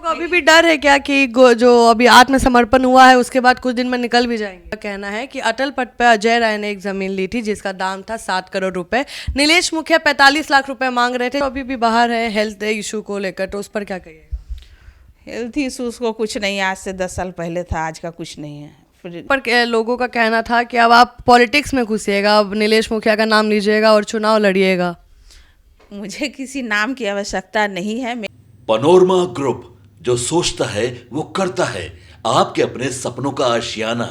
को अभी भी डर है क्या कि जो अभी आत्मसमर्पण हुआ है उसके बाद कुछ दिन में निकल भी जाएंगे? कहना है कि अटल पट पे अजय राय ने एक जमीन ली थी जिसका दाम था 7 करोड़ रुपए। नीलेश मुखिया 45 लाख रुपए मांग रहे थे। तो अभी भी बाहर है हेल्थ इशू को लेकर, तो उस पर क्या कहिएगा? हेल्थ इशूज़ को कुछ नहीं, आज से 10 साल पहले था, आज का कुछ नहीं है। पर लोगों का कहना था कि अब आप पॉलिटिक्स में घुसिएगा, अब नीलेश मुखिया का नाम लीजिएगा और चुनाव लड़िएगा। मुझे किसी नाम की आवश्यकता नहीं है। पनोरमा ग्रुप, जो सोचता है वो करता है, आपके अपने सपनों का आशियाना।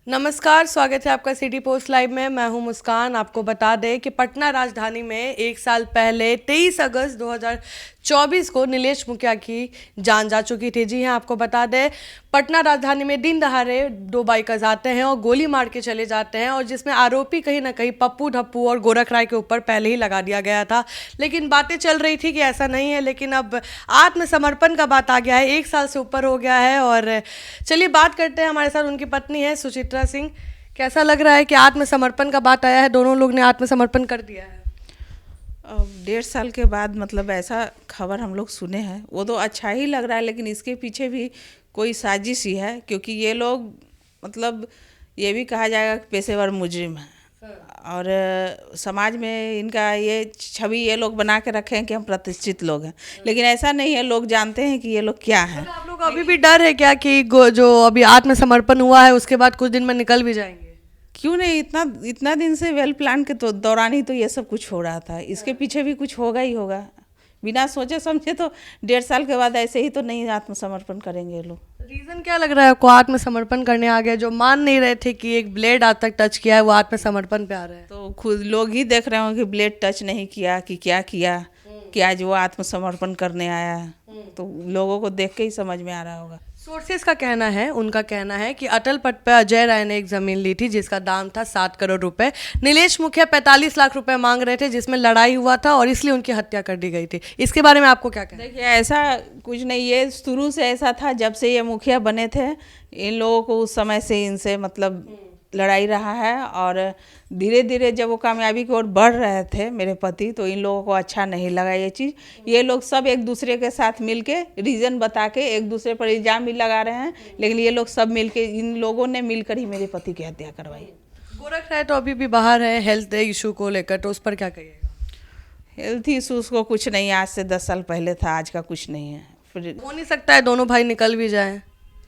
नमस्कार, स्वागत है आपका सिटी पोस्ट लाइव में। मैं हूं मुस्कान। आपको बता दें कि पटना राजधानी में एक साल पहले 23 अगस्त 2024 को नीलेश मुखिया की जान जा चुकी थी। जी हां, आपको बता दें पटना राजधानी में दिन दहाड़े 2 बाइकर्स आते हैं और गोली मार के चले जाते हैं, और जिसमें आरोपी कहीं ना कहीं पप्पू ढप्पू और गोरख राय के ऊपर पहले ही लगा दिया गया था। लेकिन बातें चल रही थी कि ऐसा नहीं है, लेकिन अब आत्मसमर्पण का बात आ गया है। 1 साल से ऊपर हो गया है। और चलिए बात करते हैं, हमारे साथ उनकी पत्नी है सुचित्रा सिंह। कैसा लग रहा है कि आत्मसमर्पण का बात आया है, दोनों लोग ने आत्मसमर्पण कर दिया है? 1.5 साल के बाद मतलब ऐसा खबर हम लोग सुने हैं, वो तो अच्छा ही लग रहा है, लेकिन इसके पीछे भी कोई साजिश ही है, क्योंकि ये लोग मतलब ये भी कहा जाएगा कि पेशेवर मुजरिम है। और समाज में इनका ये छवि ये लोग बना के रखे हैं कि हम प्रतिष्ठित लोग हैं, लेकिन ऐसा नहीं है। लोग जानते हैं कि ये लोग क्या हैं। आप लोग अभी भी डर है क्या कि जो अभी आत्मसमर्पण हुआ है उसके बाद कुछ दिन में निकल भी जाएंगे? क्यों नहीं, इतना दिन से वेल प्लान के तो दौरान ही तो ये सब कुछ हो रहा था। इसके पीछे भी कुछ होगा ही होगा। बिना सोचे समझे तो 1.5 साल के बाद ऐसे ही तो नहीं आत्मसमर्पण करेंगे ये लोग। रीजन क्या लग रहा है आपको आत्मसमर्पण करने आ गए? जो मान नहीं रहे थे कि एक ब्लेड आज तक टच किया है वो आत्मसमर्पण पे आ रहे हैं। तो खुद लोग ही देख रहे हो कि ब्लेड टच नहीं किया कि क्या किया कि आज वो आत्मसमर्पण करने आया है। तो लोगों को देख के ही समझ में आ रहा होगा। सोर्सेस का कहना है, उनका कहना है कि अटल पट पे अजय राय ने एक जमीन ली थी जिसका दाम था 7 करोड़ रुपए। नीलेश मुखिया 45 लाख रुपए मांग रहे थे, जिसमें लड़ाई हुआ था और इसलिए उनकी हत्या कर दी गई थी। इसके बारे में आपको क्या कहना है? देखिए, ऐसा कुछ नहीं, ये शुरू से ऐसा था। जब से ये मुखिया बने थे, इन लोगों को उस समय से इनसे मतलब लड़ाई रहा है। और धीरे धीरे जब वो कामयाबी की ओर बढ़ रहे थे मेरे पति, तो इन लोगों को अच्छा नहीं लगा ये चीज़। ये लोग सब एक दूसरे के साथ मिलके रीज़न बता के एक दूसरे पर इल्ज़ाम भी लगा रहे हैं, लेकिन ये लोग सब मिलके, इन लोगों ने मिलकर ही मेरे पति की हत्या करवाई। गोरख राय तो अभी भी बाहर है हेल्थ इशू को लेकर, तो उस पर क्या कहिएगा? हेल्थ इशूज़ को कुछ नहीं, आज से 10 साल पहले था, आज का कुछ नहीं है। फिर हो नहीं सकता है दोनों भाई निकल भी जाए?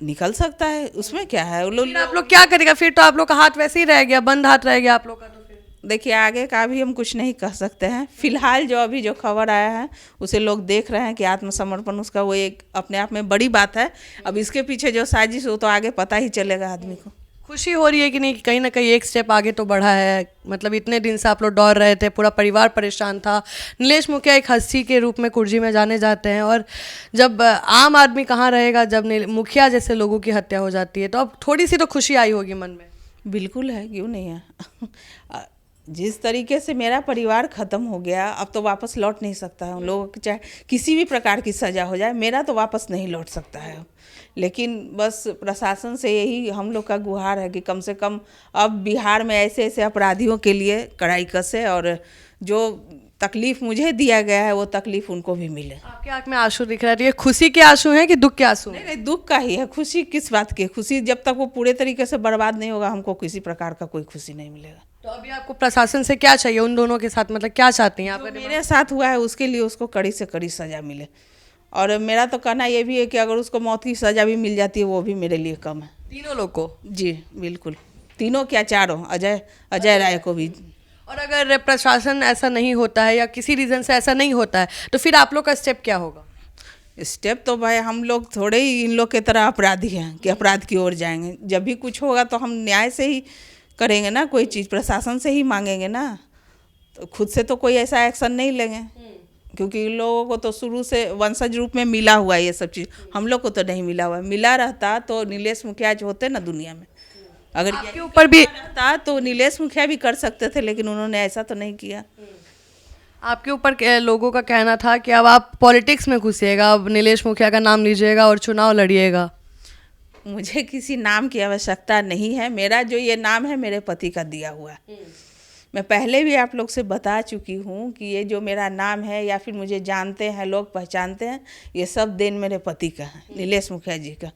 निकल सकता है, उसमें क्या है। फिर आप लोग क्या करेगा? फिर तो आप लोग का हाथ वैसे ही रह गया, बंद हाथ रह गया आप लोग का। तो फिर देखिए, आगे का भी हम कुछ नहीं कह सकते हैं। फिलहाल जो खबर आया है उसे लोग देख रहे हैं कि आत्मसमर्पण उसका वो एक अपने आप में बड़ी बात है। अब इसके पीछे जो साजिश हो तो आगे पता ही चलेगा आदमी को। खुशी हो रही है कि नहीं, कहीं ना कहीं एक स्टेप आगे तो बढ़ा है? मतलब इतने दिन से आप लोग डर रहे थे, पूरा परिवार परेशान था। नीलेश मुखिया एक हस्ती के रूप में कुर्जी में जाने जाते हैं, और जब आम आदमी कहाँ रहेगा जब मुखिया जैसे लोगों की हत्या हो जाती है, तो अब थोड़ी सी तो खुशी आई होगी मन में। बिल्कुल है, क्यों नहीं है। जिस तरीके से मेरा परिवार ख़त्म हो गया, अब तो वापस लौट नहीं सकता है। उन लोगों की चाहे किसी भी प्रकार की सज़ा हो जाए, मेरा तो वापस नहीं लौट सकता है। लेकिन बस प्रशासन से यही हम लोग का गुहार है कि कम से कम अब बिहार में ऐसे ऐसे अपराधियों के लिए कड़ाई कसे, और जो तकलीफ़ मुझे दिया गया है वो तकलीफ़ उनको भी मिले। आपकी आँख में आंसू दिख रहा है, ये खुशी के आंसू हैं कि दुख के आंसू हैं? नहीं, दुख का ही है। खुशी किस बात की? खुशी जब तक वो पूरे तरीके से बर्बाद नहीं होगा, हमको किसी प्रकार का कोई खुशी नहीं मिलेगा। तो अभी आपको प्रशासन से क्या चाहिए उन दोनों के साथ? मतलब क्या चाहती हैं आप? मेरे साथ हुआ है उसके लिए उसको कड़ी से कड़ी सज़ा मिले। और मेरा तो कहना ये भी है कि अगर उसको मौत की सज़ा भी मिल जाती है वो भी मेरे लिए कम है। तीनों लोग को? जी बिल्कुल, तीनों क्या, चारों, अजय राय को भी। और अगर प्रशासन ऐसा नहीं होता है या किसी रीज़न से ऐसा नहीं होता है, तो फिर आप लोग का स्टेप क्या होगा? स्टेप तो भाई हम लोग थोड़े ही इन लोग की तरह अपराधी हैं कि अपराध की ओर जाएंगे। जब भी कुछ होगा तो हम न्याय से ही करेंगे ना, कोई चीज़ प्रशासन से ही मांगेंगे ना। तो खुद से तो कोई ऐसा एक्शन नहीं लेंगे, क्योंकि इन लोगों को तो शुरू से वंशज रूप में मिला हुआ है ये सब चीज़। हम लोग को तो नहीं मिला हुआ है। मिला रहता तो नीलेश मुखिया जो होते ना दुनिया में, अगर आपके ऊपर भी रहता तो नीलेश मुखिया भी कर सकते थे, लेकिन उन्होंने ऐसा तो नहीं किया। आपके ऊपर लोगों का कहना था कि अब आप पॉलिटिक्स में घुसिएगा, अब नीलेश मुखिया का नाम लीजिएगा और चुनाव लड़िएगा। मुझे किसी नाम की आवश्यकता नहीं है। मेरा जो ये नाम है मेरे पति का दिया हुआ है। मैं पहले भी आप लोग से बता चुकी हूँ कि ये जो मेरा नाम है या फिर मुझे जानते हैं लोग पहचानते हैं, ये सब देन मेरे पति का है, नीलेश मुखिया जी का।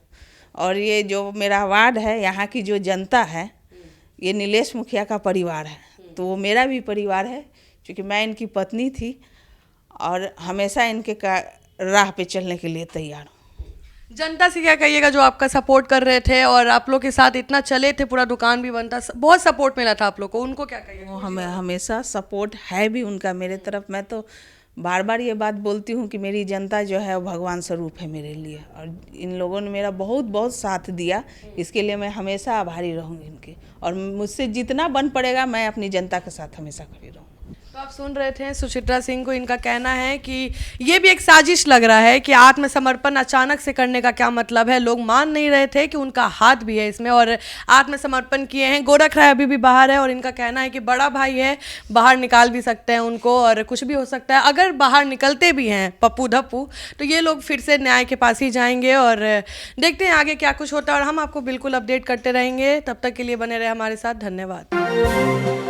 और ये जो मेरा वार्ड है, यहाँ की जो जनता है, ये नीलेश मुखिया का परिवार है। तो वो मेरा भी परिवार है, क्योंकि मैं इनकी पत्नी थी और हमेशा इनके राह पे चलने के लिए तैयार हूँ। जनता से क्या कहिएगा जो आपका सपोर्ट कर रहे थे और आप लोग के साथ इतना चले थे, पूरा दुकान भी बनता, बहुत सपोर्ट मिला था आप लोग को, उनको क्या कहिएगा? वो हमें हमेशा सपोर्ट है भी उनका मेरे तरफ। मैं तो बार बार ये बात बोलती हूँ कि मेरी जनता जो है वो भगवान स्वरूप है मेरे लिए, और इन लोगों ने मेरा बहुत बहुत साथ दिया। इसके लिए मैं हमेशा आभारी रहूँगी इनकी, और मुझसे जितना बन पड़ेगा मैं अपनी जनता के साथ हमेशा खड़ी रहूँगी। तो आप सुन रहे थे सुचित्रा सिंह को, इनका कहना है कि ये भी एक साजिश लग रहा है कि आत्मसमर्पण अचानक से करने का क्या मतलब है। लोग मान नहीं रहे थे कि उनका हाथ भी है इसमें, और आत्मसमर्पण किए हैं। गोरख राय अभी भी बाहर है और इनका कहना है कि बड़ा भाई है, बाहर निकाल भी सकते हैं उनको और कुछ भी हो सकता है। अगर बाहर निकलते भी हैं पप्पू धप्पू, तो ये लोग फिर से न्याय के पास ही जाएंगे, और देखते हैं आगे क्या कुछ होता है, और हम आपको बिल्कुल अपडेट करते रहेंगे। तब तक के लिए बने रहे हमारे साथ। धन्यवाद।